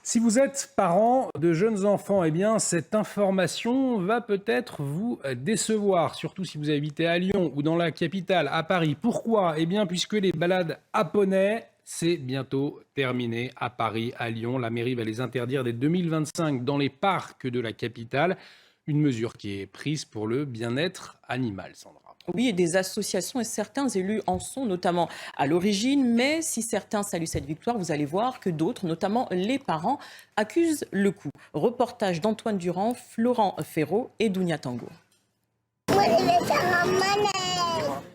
Si vous êtes parent de jeunes enfants, eh bien, cette information va peut-être vous décevoir, surtout si vous habitez à Lyon ou dans la capitale, à Paris. Pourquoi? Eh bien, puisque les balades à poney, c'est bientôt terminé à Paris, à Lyon. La mairie va les interdire dès 2025 dans les parcs de la capitale. Une mesure qui est prise pour le bien-être animal, Sandra. Oui, et des associations et certains élus en sont notamment à l'origine. Mais si certains saluent cette victoire, vous allez voir que d'autres, notamment les parents, accusent le coup. Reportage d'Antoine Durand, Florent Ferraud et Dounia Tango.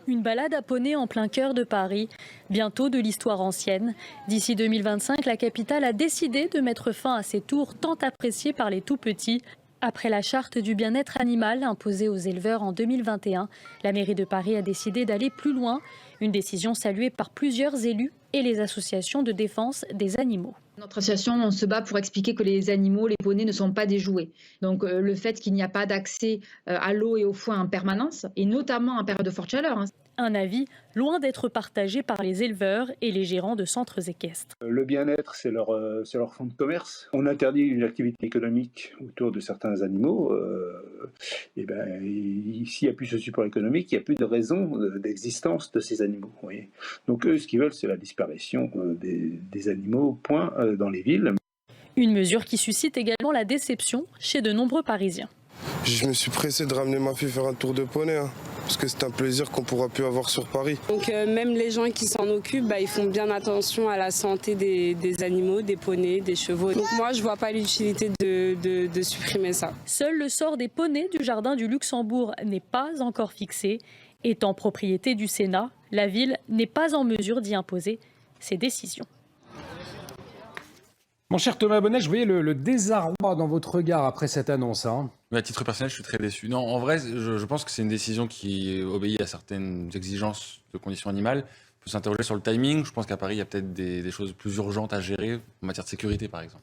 Une balade à poney en plein cœur de Paris, bientôt de l'histoire ancienne. D'ici 2025, la capitale a décidé de mettre fin à ces tours tant appréciés par les tout-petits. Après la charte du bien-être animal imposée aux éleveurs en 2021, la mairie de Paris a décidé d'aller plus loin. Une décision saluée par plusieurs élus et les associations de défense des animaux. Notre association, on se bat pour expliquer que les animaux, les poneys ne sont pas des jouets. Donc le fait qu'il n'y a pas d'accès à l'eau et au foin en permanence, et notamment en période de forte chaleur. Un avis loin d'être partagé par les éleveurs et les gérants de centres équestres. Le bien-être, c'est leur fonds de commerce. On interdit une activité économique autour de certains animaux. S'il n'y a plus ce support économique, il n'y a plus de raison d'existence de ces animaux. Vous voyez. Donc eux, ce qu'ils veulent, c'est la disparition des animaux, point, dans les villes. Une mesure qui suscite également la déception chez de nombreux Parisiens. Je me suis pressé de ramener ma fille faire un tour de poney, parce que c'est un plaisir qu'on ne pourra plus avoir sur Paris. Donc même les gens qui s'en occupent, ils font bien attention à la santé des animaux, des poneys, des chevaux. Donc moi, je ne vois pas l'utilité de supprimer ça. Seul le sort des poneys du jardin du Luxembourg n'est pas encore fixé. Étant propriété du Sénat, la ville n'est pas en mesure d'y imposer ses décisions. Mon cher Thomas Bonnet, je voyais le désarroi dans votre regard après cette annonce. Mais à titre personnel, je suis très déçu. Non, en vrai, je pense que c'est une décision qui obéit à certaines exigences de conditions animales. On peut s'interroger sur le timing. Je pense qu'à Paris, il y a peut-être des choses plus urgentes à gérer en matière de sécurité, par exemple.